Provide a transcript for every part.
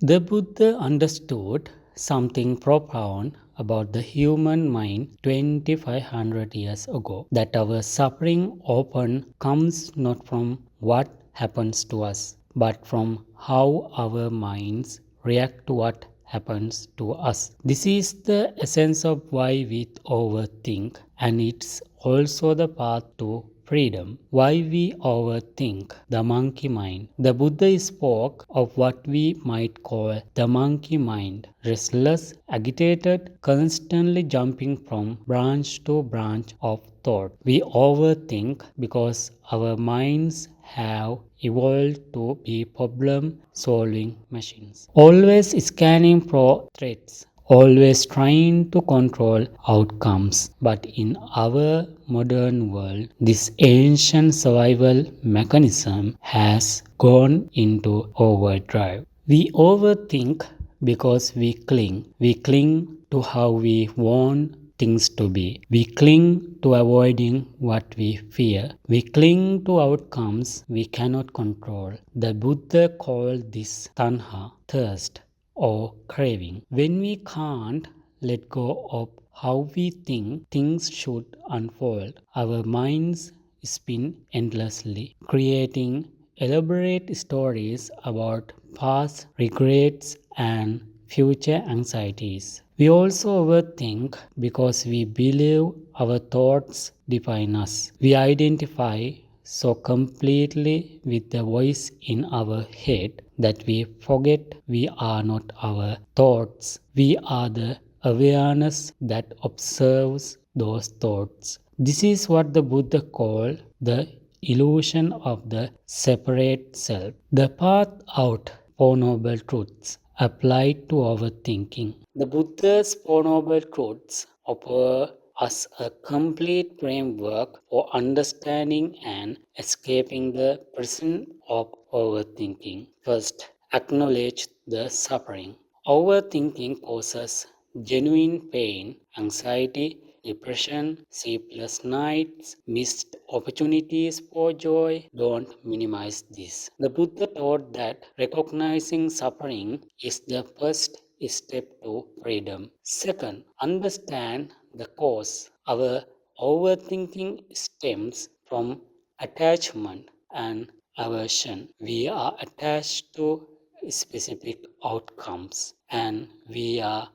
The Buddha understood something profound about the human mind 2500 years ago, that our suffering often comes not from what happens to us, but from how our minds react to what happens to us. This is the essence of why we overthink, and it's also the path to freedom. Why we overthink the monkey mind. The Buddha spoke of what we might call the monkey mind, restless, agitated, constantly jumping from branch to branch of thought. We overthink because our minds have evolved to be problem solving machines, always scanning for threats, always trying to control outcomes. But in our modern world, this ancient survival mechanism has gone into overdrive. We overthink because we cling. We cling to how we want things to be. We cling to avoiding what we fear. We cling to outcomes we cannot control. The Buddha called this tanha, thirst, or craving. When we can't let go of how we think things should unfold, our minds spin endlessly, creating elaborate stories about past regrets and future anxieties. We also overthink because we believe our thoughts define us. We identify so completely with the voice in our head that we forget we are not our thoughts. We are the awareness that observes those thoughts. This is what the Buddha called the illusion of the separate self. The path out, Four Noble Truths, applied to overthinking. The Buddha's Four Noble Truths offer us a complete framework for understanding and escaping the prison of overthinking. First, acknowledge the suffering. Overthinking causes genuine pain, anxiety, depression, sleepless nights, missed opportunities for joy. Don't minimize this. The Buddha taught that recognizing suffering is the first step to freedom. Second, understand the cause. Our overthinking stems from attachment and aversion. We are attached to specific outcomes and we are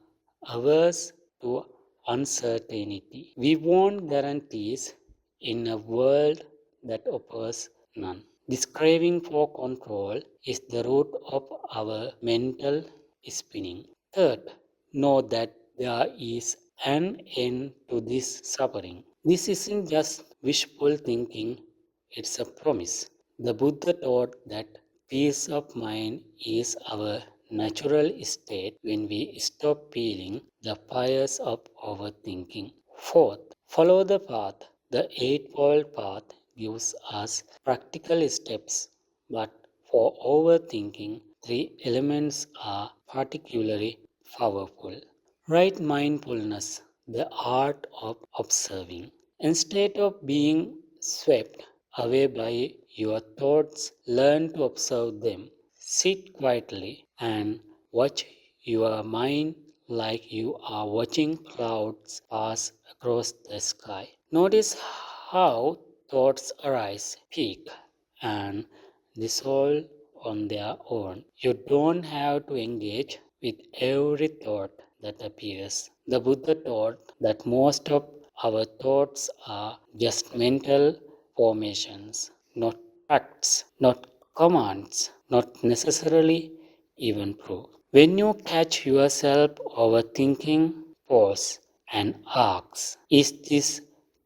averse to uncertainty. We want guarantees in a world that offers none. This craving for control is the root of our mental spinning. Third, know that there is an end to this suffering. This isn't just wishful thinking, it's a promise. The Buddha taught that peace of mind is our natural state when we stop feeling the fires of overthinking. Fourth, follow the path. The Eightfold Path gives us practical steps, but for overthinking, three elements are particularly powerful. Right mindfulness, the art of observing. Instead of being swept away by your thoughts, learn to observe them. Sit quietly and watch your mind like you are watching clouds pass across the sky. Notice how thoughts arise, peak, and dissolve on their own. You don't have to engage with every thought that appears. The Buddha taught that most of our thoughts are just mental formations, not facts, not commands, not necessarily even true. When you catch yourself overthinking, pause and ask, is this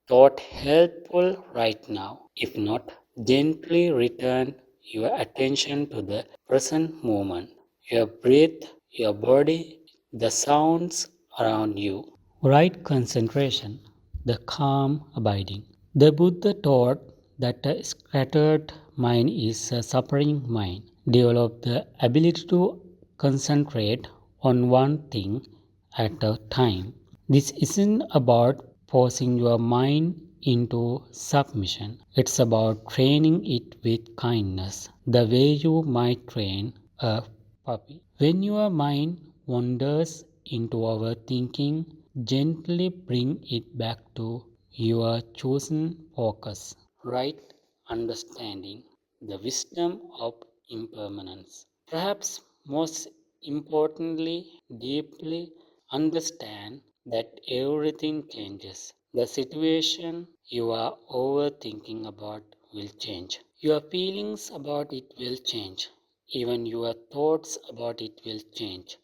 thought helpful right now? If not, gently return your attention to the present moment, your breath, your body, the sounds around you. Right concentration, the calm abiding. The Buddha taught that a scattered mind is a suffering mind. Develop the ability to concentrate on one thing at a time. This isn't about forcing your mind into submission. It's about training it with kindness, the way you might train a puppy. When your mind wanders into overthinking, gently bring it back to your chosen focus. Right understanding the wisdom of impermanence. Perhaps most importantly, deeply understand that everything changes. The situation you are overthinking about will change. Your feelings about it will change. Even your thoughts about it will change.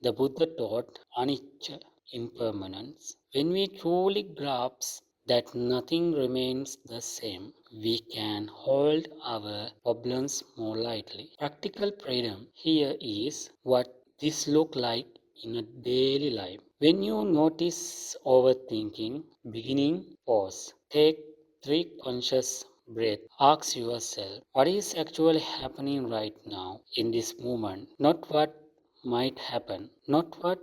The Buddha taught anicca, impermanence. When we truly grasp that nothing remains the same, we can hold our problems more lightly. Practical freedom here is what this look like in a daily life. When you notice overthinking beginning, pause. Take 3 conscious breaths. Ask yourself, what is actually happening right now in this moment? Not what might happen, not what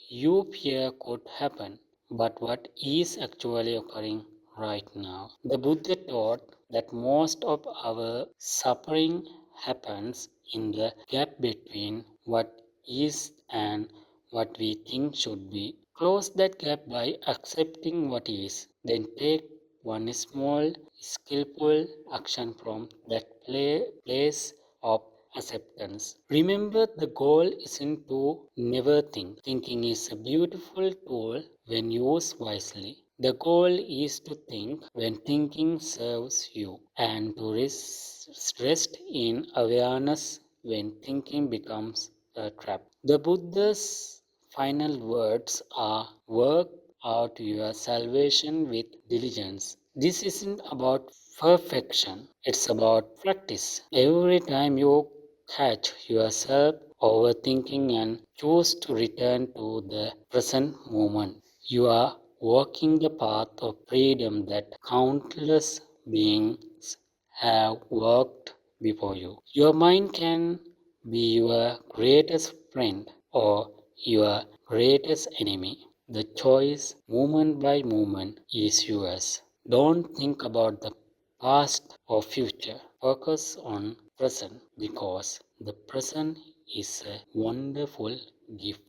you fear could happen, but what is actually occurring right now. The Buddha taught that most of our suffering happens in the gap between what is and what we think should be. Close that gap by accepting what is, then take one small, skillful action from that place of acceptance. Remember, the goal isn't to never think. Thinking is a beautiful tool when used wisely. The goal is to think when thinking serves you and to rest in awareness when thinking becomes a trap. The Buddha's final words are work out your salvation with diligence. This isn't about perfection, it's about practice. Every time you catch yourself overthinking and choose to return to the present moment, you are walking the path of freedom that countless beings have walked before you. Your mind can be your greatest friend or your greatest enemy. The choice, moment by moment, is yours. Don't think about the past or future. Focus on present because the present is a wonderful gift.